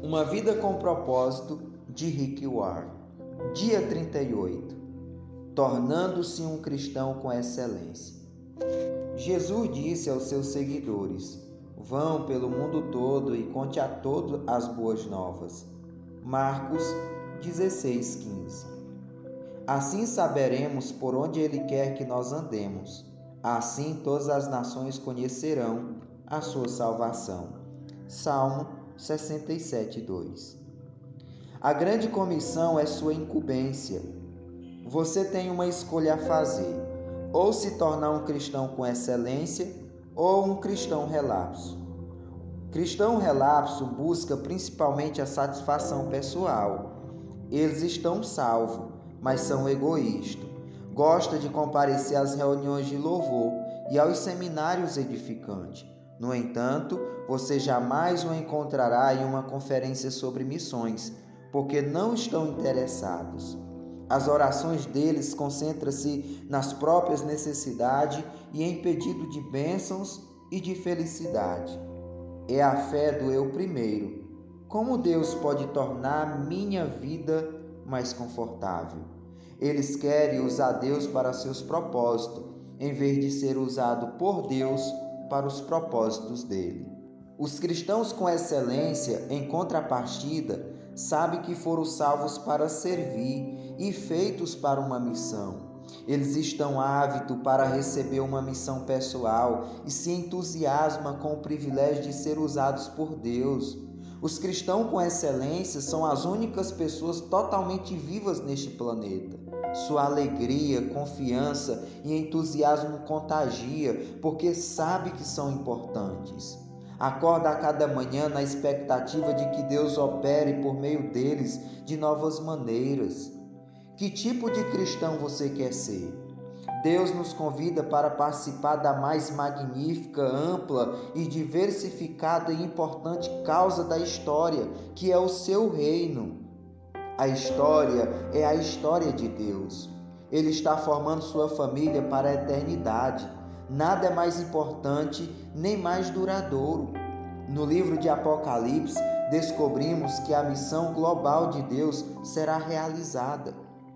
Uma vida com propósito, de Rick Warren. Dia 38. Tornando-se um cristão com excelência. Jesus disse aos seus seguidores: vão pelo mundo todo e conte a todos as boas novas. Marcos 16:15. Assim saberemos por onde Ele quer que nós andemos. Assim todas as nações conhecerão a sua salvação. Salmo 67:2. A grande comissão é sua incumbência. Você tem uma escolha a fazer: ou se tornar um cristão com excelência, ou um cristão relapso. Cristão relapso busca principalmente a satisfação pessoal. Eles estão salvos, mas são egoístas. Gosta de comparecer às reuniões de louvor e aos seminários edificantes. No entanto, você jamais o encontrará em uma conferência sobre missões, porque não estão interessados. As orações deles concentram-se nas próprias necessidades e em pedido de bênçãos e de felicidade. É a fé do eu primeiro. Como Deus pode tornar minha vida mais confortável? Eles querem usar Deus para seus propósitos, em vez de ser usado por Deus para os propósitos dele. Os cristãos com excelência, em contrapartida, sabem que foram salvos para servir e feitos para uma missão. Eles estão ávidos para receber uma missão pessoal e se entusiasmam com o privilégio de ser usados por Deus. Os cristãos com excelência são as únicas pessoas totalmente vivas neste planeta. Sua alegria, confiança e entusiasmo contagia, porque sabe que são importantes. Acorda a cada manhã na expectativa de que Deus opere por meio deles de novas maneiras. Que tipo de cristão você quer ser? Deus nos convida para participar da mais magnífica, ampla e diversificada e importante causa da história, que é o seu reino. A história é a história de Deus. Ele está formando sua família para a eternidade. Nada é mais importante nem mais duradouro. No livro de Apocalipse, descobrimos que a missão global de Deus será realizada.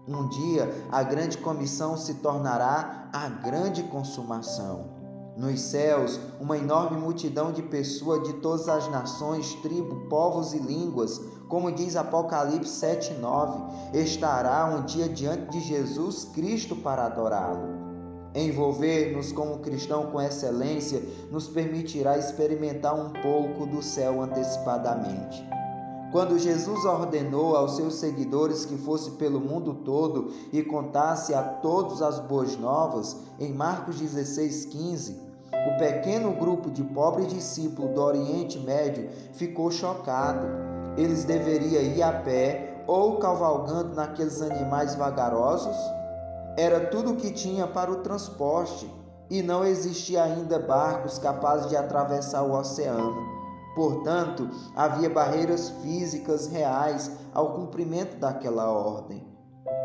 Um dia, a grande comissão se tornará a grande consumação. Nos céus, uma enorme multidão de pessoas de todas as nações, tribos, povos e línguas, como diz Apocalipse 7:9, estará um dia diante de Jesus Cristo para adorá-lo. Envolver-nos como cristão com excelência nos permitirá experimentar um pouco do céu antecipadamente. Quando Jesus ordenou aos seus seguidores que fosse pelo mundo todo e contasse a todos as boas novas, em Marcos 16:15, o pequeno grupo de pobres discípulos do Oriente Médio ficou chocado. Eles deveriam ir a pé ou cavalgando naqueles animais vagarosos? Era tudo o que tinha para o transporte e não existia ainda barcos capazes de atravessar o oceano. Portanto, havia barreiras físicas reais ao cumprimento daquela ordem.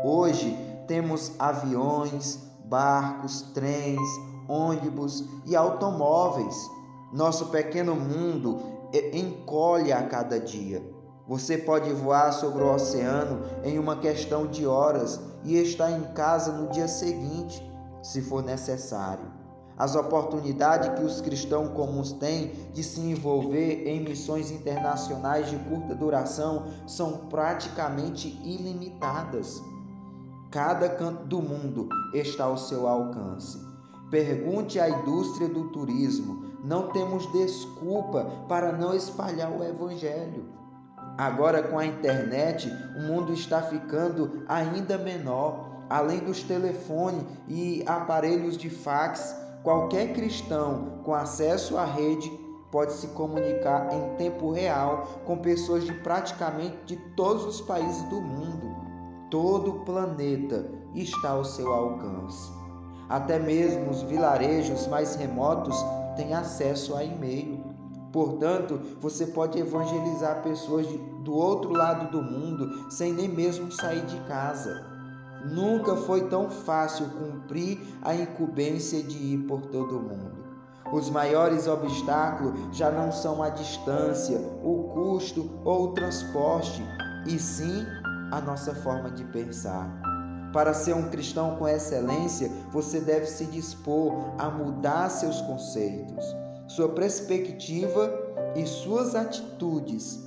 Hoje temos aviões, barcos, trens, ônibus e automóveis. Nosso pequeno mundo encolhe a cada dia. Você pode voar sobre o oceano em uma questão de horas e estar em casa no dia seguinte, se for necessário. As oportunidades que os cristãos comuns têm de se envolver em missões internacionais de curta duração são praticamente ilimitadas. Cada canto do mundo está ao seu alcance. Pergunte à indústria do turismo: não temos desculpa para não espalhar o Evangelho. Agora, com a internet, o mundo está ficando ainda menor. Além dos telefones e aparelhos de fax, qualquer cristão com acesso à rede pode se comunicar em tempo real com pessoas de praticamente de todos os países do mundo. Todo o planeta está ao seu alcance. Até mesmo os vilarejos mais remotos têm acesso a e-mail. Portanto, você pode evangelizar pessoas do outro lado do mundo sem nem mesmo sair de casa. Nunca foi tão fácil cumprir a incumbência de ir por todo o mundo. Os maiores obstáculos já não são a distância, o custo ou o transporte, e sim a nossa forma de pensar. Para ser um cristão com excelência, você deve se dispor a mudar seus conceitos. Sua perspectiva e suas atitudes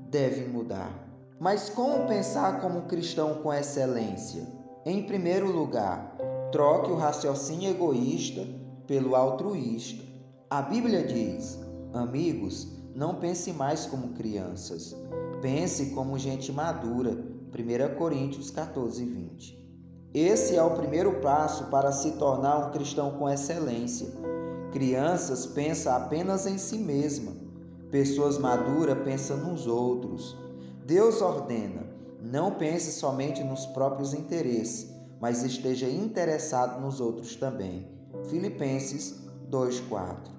devem mudar. Mas como pensar como um cristão com excelência? Em primeiro lugar, troque o raciocínio egoísta pelo altruísta. A Bíblia diz: amigos, não pense mais como crianças, pense como gente madura. 1 Coríntios 14, 20. Esse é o primeiro passo para se tornar um cristão com excelência. Crianças pensam apenas em si mesmas. Pessoas maduras pensam nos outros. Deus ordena: não pense somente nos próprios interesses, mas esteja interessado nos outros também. Filipenses 2:4.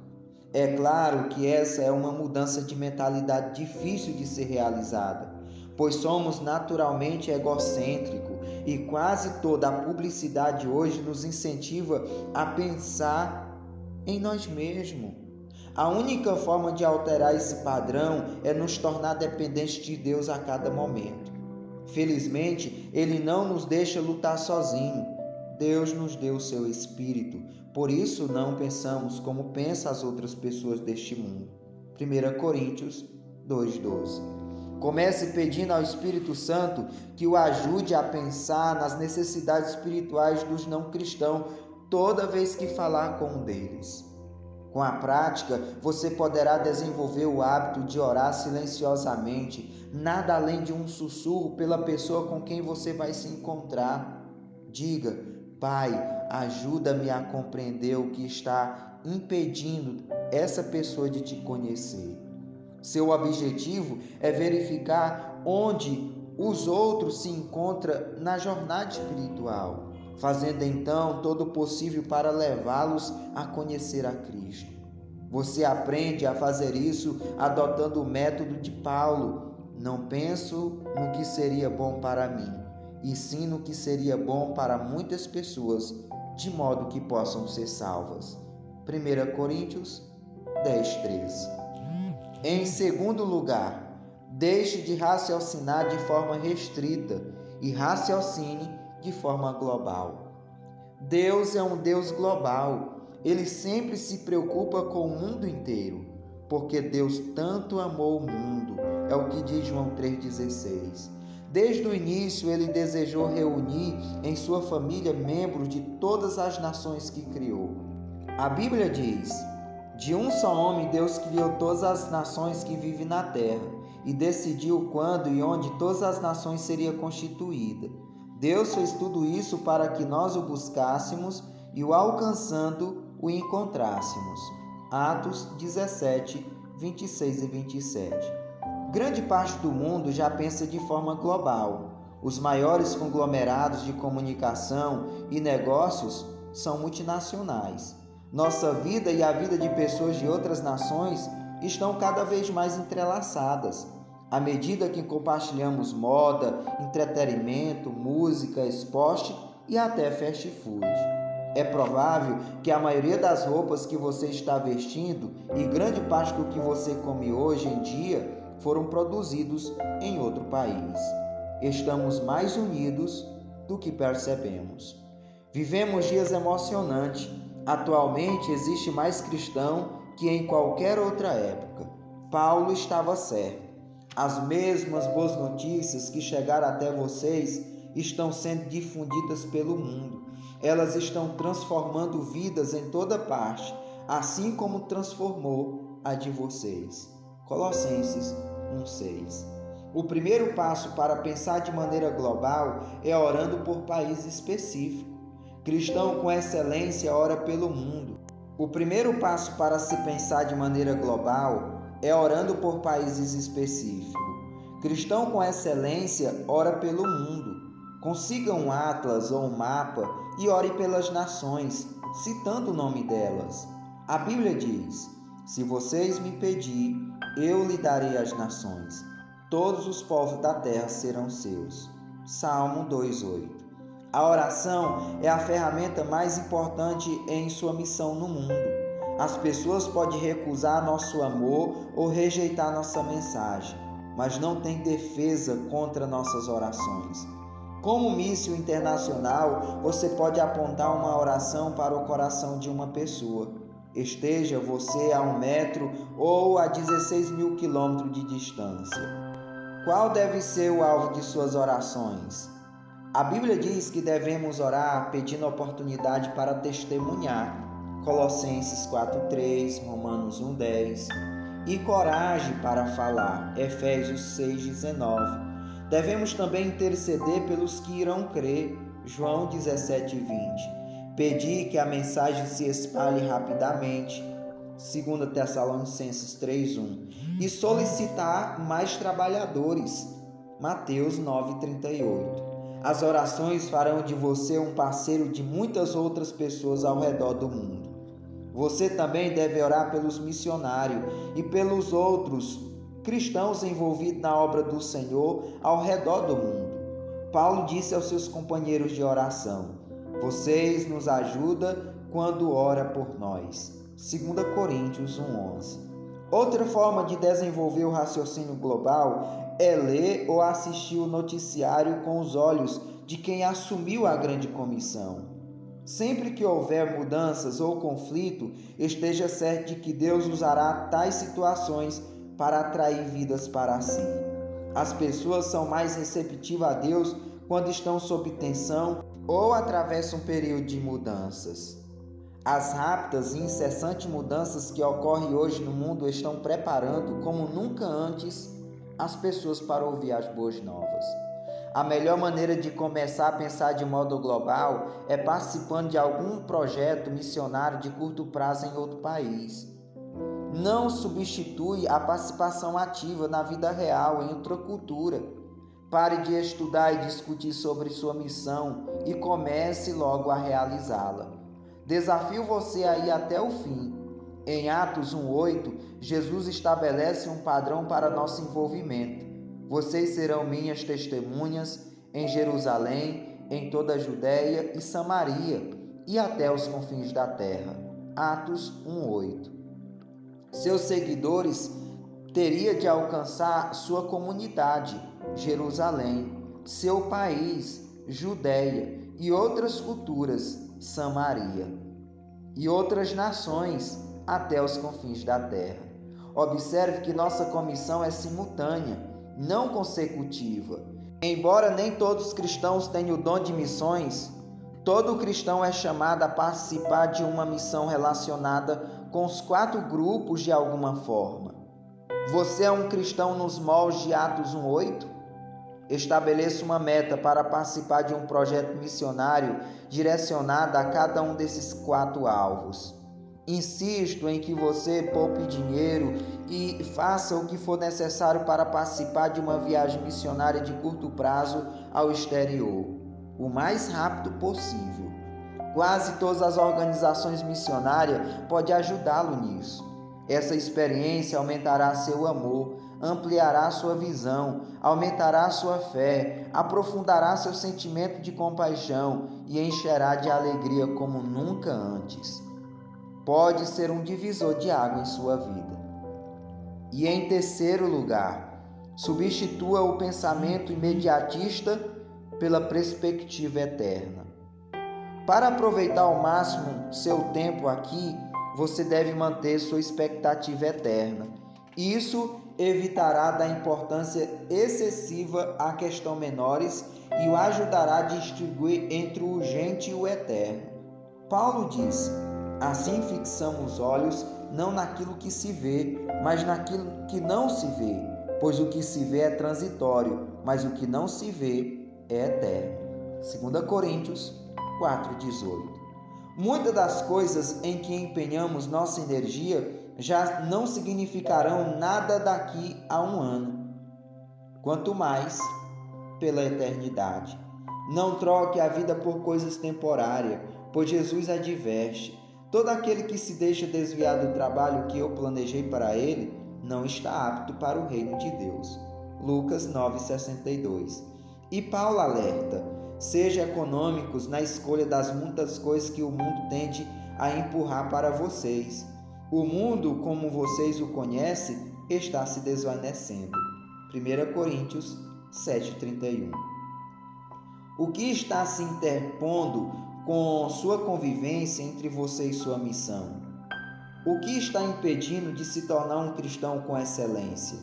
É claro que essa é uma mudança de mentalidade difícil de ser realizada, pois somos naturalmente egocêntricos e quase toda a publicidade hoje nos incentiva a pensar em nós mesmos. A única forma de alterar esse padrão é nos tornar dependentes de Deus a cada momento. Felizmente, Ele não nos deixa lutar sozinho. Deus nos deu o seu Espírito, por isso não pensamos como pensam as outras pessoas deste mundo. 1 Coríntios 2:12. Comece pedindo ao Espírito Santo que o ajude a pensar nas necessidades espirituais dos não cristãos toda vez que falar com um deles. Com a prática, você poderá desenvolver o hábito de orar silenciosamente, nada além de um sussurro pela pessoa com quem você vai se encontrar. Diga: Pai, ajuda-me a compreender o que está impedindo essa pessoa de te conhecer. Seu objetivo é verificar onde os outros se encontram na jornada espiritual, fazendo então todo o possível para levá-los a conhecer a Cristo. Você aprende a fazer isso adotando o método de Paulo. Não penso no que seria bom para mim, e sim no que seria bom para muitas pessoas, de modo que possam ser salvas. 1 Coríntios 10:13. Em segundo lugar, deixe de raciocinar de forma restrita e raciocine de forma global. Deus é um Deus global. Ele sempre se preocupa com o mundo inteiro, porque Deus tanto amou o mundo. É o que diz João 3,16. Desde o início, Ele desejou reunir em sua família membros de todas as nações que criou. A Bíblia diz: de um só homem Deus criou todas as nações que vivem na terra e decidiu quando e onde todas as nações seriam constituídas. Deus fez tudo isso para que nós o buscássemos e o alcançando o encontrássemos. Atos 17, 26 e 27. Grande parte do mundo já pensa de forma global. Os maiores conglomerados de comunicação e negócios são multinacionais. Nossa vida e a vida de pessoas de outras nações estão cada vez mais entrelaçadas. À medida que compartilhamos moda, entretenimento, música, esporte e até fast food. É provável que a maioria das roupas que você está vestindo e grande parte do que você come hoje em dia foram produzidos em outro país. Estamos mais unidos do que percebemos. Vivemos dias emocionantes. Atualmente existe mais cristão que em qualquer outra época. Paulo estava certo. As mesmas boas notícias que chegaram até vocês estão sendo difundidas pelo mundo. Elas estão transformando vidas em toda parte, assim como transformou a de vocês. Colossenses 1:6. O primeiro passo para pensar de maneira global é orando por país específico. Cristão com excelência ora pelo mundo. O primeiro passo para se pensar de maneira global é orando por países específicos. Cristão com excelência ora pelo mundo. Consiga um atlas ou um mapa e ore pelas nações, citando o nome delas. A Bíblia diz: se vocês me pedirem, eu lhe darei as nações. Todos os povos da terra serão seus. Salmo 2:8. A oração é a ferramenta mais importante em sua missão no mundo. As pessoas podem recusar nosso amor ou rejeitar nossa mensagem, mas não tem defesa contra nossas orações. Como míssil internacional, você pode apontar uma oração para o coração de uma pessoa. Esteja você a 1 metro ou a 16.000 quilômetros de distância. Qual deve ser o alvo de suas orações? A Bíblia diz que devemos orar pedindo oportunidade para testemunhar. Colossenses 4:3, Romanos 1:10. E coragem para falar. Efésios 6:19. Devemos também interceder pelos que irão crer. João 17:20. Pedir que a mensagem se espalhe rapidamente. 2 Tessalonicenses 3:1. E solicitar mais trabalhadores. Mateus 9:38. As orações farão de você um parceiro de muitas outras pessoas ao redor do mundo. Você também deve orar pelos missionários e pelos outros cristãos envolvidos na obra do Senhor ao redor do mundo. Paulo disse aos seus companheiros de oração: vocês nos ajudam quando ora por nós. 2 Coríntios 1:11. Outra forma de desenvolver o raciocínio global é ler ou assistir o noticiário com os olhos de quem assumiu a grande comissão. Sempre que houver mudanças ou conflito, esteja certo de que Deus usará tais situações para atrair vidas para si. As pessoas são mais receptivas a Deus quando estão sob tensão ou atravessam um período de mudanças. As rápidas e incessantes mudanças que ocorrem hoje no mundo estão preparando, como nunca antes, as pessoas para ouvir as boas novas. A melhor maneira de começar a pensar de modo global é participando de algum projeto missionário de curto prazo em outro país. Não substitui a participação ativa na vida real em outra cultura. Pare de estudar e discutir sobre sua missão e comece logo a realizá-la. Desafio você a ir até o fim. Em Atos 1:8, Jesus estabelece um padrão para nosso envolvimento. Vocês serão minhas testemunhas em Jerusalém, em toda a Judéia e Samaria e até os confins da terra. Atos 1:8. Seus seguidores teriam de alcançar sua comunidade, Jerusalém, seu país, Judéia e outras culturas, Samaria, e outras nações até os confins da terra. Observe que nossa comissão é simultânea, não consecutiva. Embora nem todos os cristãos tenham o dom de missões, todo cristão é chamado a participar de uma missão relacionada com os 4 grupos de alguma forma. Você é um cristão nos moldes de Atos 1:8? Estabeleça uma meta para participar de um projeto missionário direcionado a cada um desses 4 alvos. Insisto em que você poupe dinheiro e faça o que for necessário para participar de uma viagem missionária de curto prazo ao exterior, o mais rápido possível. Quase todas as organizações missionárias podem ajudá-lo nisso. Essa experiência aumentará seu amor, ampliará sua visão, aumentará sua fé, aprofundará seu sentimento de compaixão e encherá de alegria como nunca antes. Pode ser um divisor de água em sua vida. E em terceiro lugar, substitua o pensamento imediatista pela perspectiva eterna. Para aproveitar ao máximo seu tempo aqui, você deve manter sua expectativa eterna. Isso evitará dar importância excessiva a questões menores e o ajudará a distinguir entre o urgente e o eterno. Paulo diz: assim fixamos os olhos não naquilo que se vê, mas naquilo que não se vê, pois o que se vê é transitório, mas o que não se vê é eterno. 2 Coríntios 4:18. Muitas das coisas em que empenhamos nossa energia já não significarão nada daqui a 1 ano, quanto mais pela eternidade. Não troque a vida por coisas temporárias, pois Jesus adverte: todo aquele que se deixa desviar do trabalho que eu planejei para ele, não está apto para o reino de Deus. Lucas 9:62. E Paulo alerta: seja econômicos na escolha das muitas coisas que o mundo tende a empurrar para vocês. O mundo, como vocês o conhecem, está se desvanecendo. 1 Coríntios 7,31. O que está se interpondo com sua convivência entre você e sua missão? O que está impedindo de se tornar um cristão com excelência?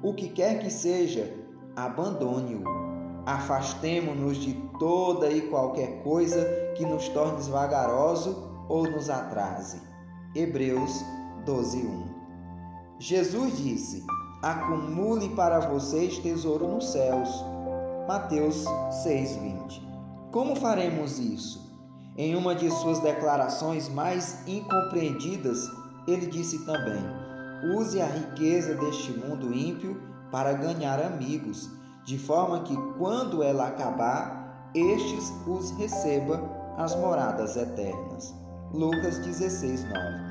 O que quer que seja, abandone-o. Afastemo-nos de toda e qualquer coisa que nos torne vagaroso ou nos atrase. Hebreus 12:1. Jesus disse: acumule para vocês tesouro nos céus. Mateus 6:20. Como faremos isso? Em uma de suas declarações mais incompreendidas, ele disse também: use a riqueza deste mundo ímpio para ganhar amigos, de forma que, quando ela acabar, estes os receba as moradas eternas. Lucas 16:9.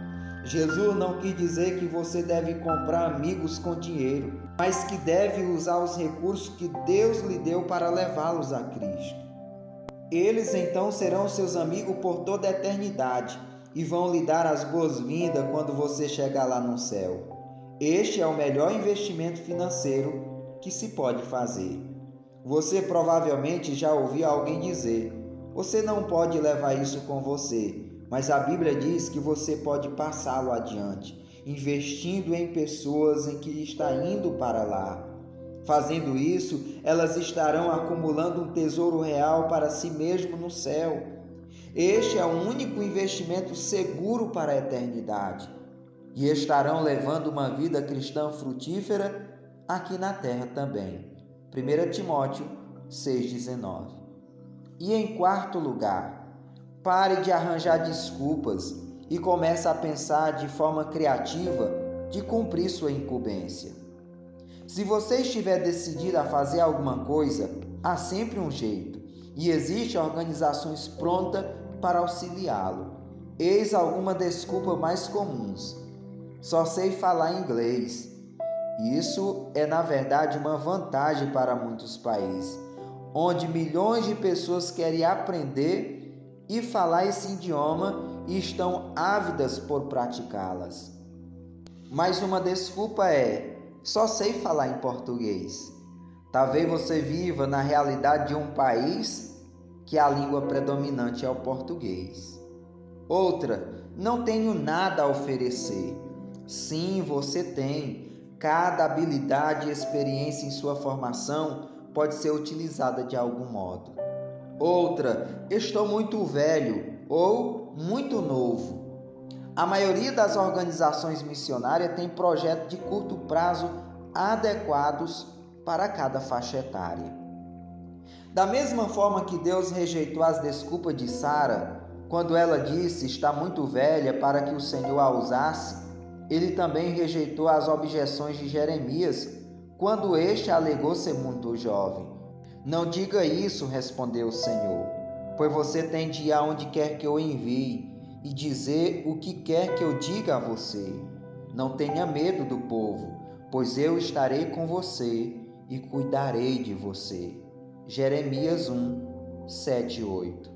Jesus não quis dizer que você deve comprar amigos com dinheiro, mas que deve usar os recursos que Deus lhe deu para levá-los a Cristo. Eles então serão seus amigos por toda a eternidade e vão lhe dar as boas-vindas quando você chegar lá no céu. Este é o melhor investimento financeiro que se pode fazer. Você provavelmente já ouviu alguém dizer: você não pode levar isso com você, mas a Bíblia diz que você pode passá-lo adiante, investindo em pessoas em que está indo para lá. Fazendo isso, elas estarão acumulando um tesouro real para si mesmo no céu. Este é o único investimento seguro para a eternidade. E estarão levando uma vida cristã frutífera aqui na terra também. 1 Timóteo 6,19. E em quarto lugar, pare de arranjar desculpas e comece a pensar de forma criativa de cumprir sua incumbência. Se você estiver decidido a fazer alguma coisa, há sempre um jeito, e existem organizações prontas para auxiliá-lo. Eis algumas desculpas mais comuns: só sei falar inglês. Isso é, na verdade, uma vantagem para muitos países, onde milhões de pessoas querem aprender e falar esse idioma e estão ávidas por praticá-las. Mas uma desculpa é: só sei falar em português. Talvez você viva na realidade de um país que a língua predominante é o português. Outra: não tenho nada a oferecer. Sim, você tem. Cada habilidade e experiência em sua formação pode ser utilizada de algum modo. Outra: estou muito velho ou muito novo. A maioria das organizações missionárias tem projetos de curto prazo adequados para cada faixa etária. Da mesma forma que Deus rejeitou as desculpas de Sara, quando ela disse estar muito velha para que o Senhor a usasse, Ele também rejeitou as objeções de Jeremias, quando este alegou ser muito jovem. Não diga isso, respondeu o Senhor, pois você tem de ir aonde quer que eu envie e dizer o que quer que eu diga a você. Não tenha medo do povo, pois eu estarei com você e cuidarei de você. Jeremias 1, 7 e 8.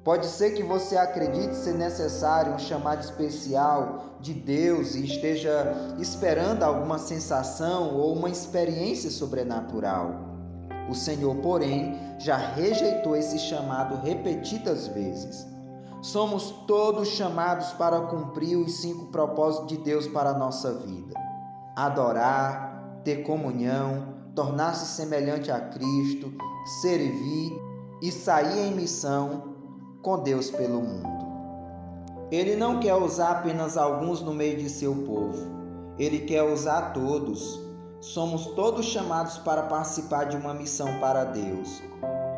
Pode ser que você acredite ser necessário um chamado especial de Deus e esteja esperando alguma sensação ou uma experiência sobrenatural. O Senhor, porém, já rejeitou esse chamado repetidas vezes. Somos todos chamados para cumprir os 5 propósitos de Deus para a nossa vida: adorar, ter comunhão, tornar-se semelhante a Cristo, servir e sair em missão com Deus pelo mundo. Ele não quer usar apenas alguns no meio de seu povo. Ele quer usar todos. Somos todos chamados para participar de uma missão para Deus.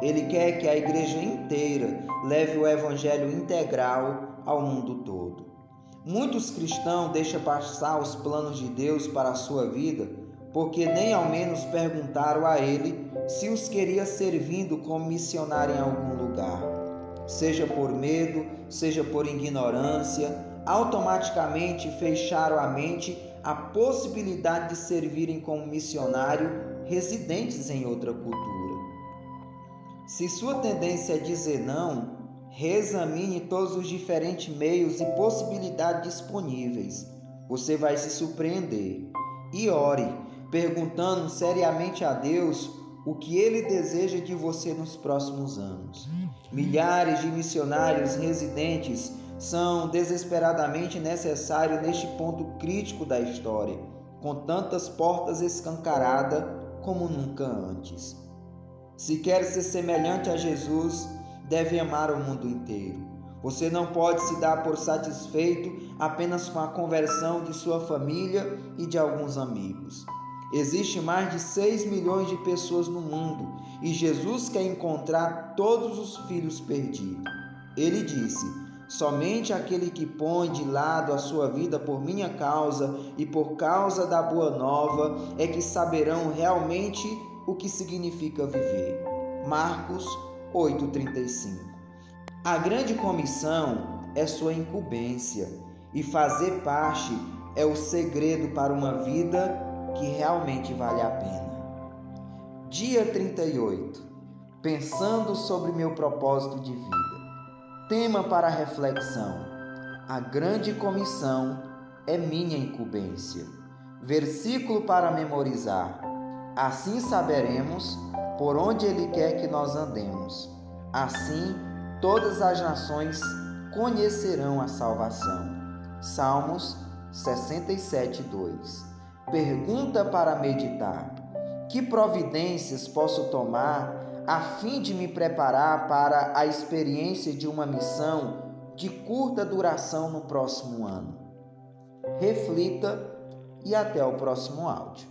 Ele quer que a igreja inteira leve o evangelho integral ao mundo todo. Muitos cristãos deixam passar os planos de Deus para a sua vida porque nem ao menos perguntaram a ele se os queria servindo como missionário em algum lugar. Seja por medo, seja por ignorância, automaticamente fecharam a mente à possibilidade de servirem como missionário residentes em outra cultura. Se sua tendência é dizer não, Reexamine todos os diferentes meios e possibilidades disponíveis. Você vai se surpreender. E ore, perguntando seriamente a Deus o que Ele deseja de você nos próximos anos. Milhares de missionários residentes são desesperadamente necessários neste ponto crítico da história, com tantas portas escancaradas como nunca antes. Se quer ser semelhante a Jesus, deve amar o mundo inteiro. Você não pode se dar por satisfeito apenas com a conversão de sua família e de alguns amigos. Existem mais de 6 milhões de pessoas no mundo e Jesus quer encontrar todos os filhos perdidos. Ele disse: somente aquele que põe de lado a sua vida por minha causa e por causa da boa nova é que saberão realmente o que significa viver. Marcos 8,35. A grande comissão é sua incumbência e fazer parte é o segredo para uma vida que realmente vale a pena. Dia 38. Pensando sobre meu propósito de vida. Tema para reflexão: a grande comissão é minha incumbência. Versículo para memorizar: assim saberemos por onde Ele quer que nós andemos. Assim, todas as nações conhecerão a salvação. Salmos 67:2. Pergunta para meditar: que providências posso tomar a fim de me preparar para a experiência de uma missão de curta duração no próximo ano? Reflita e até o próximo áudio.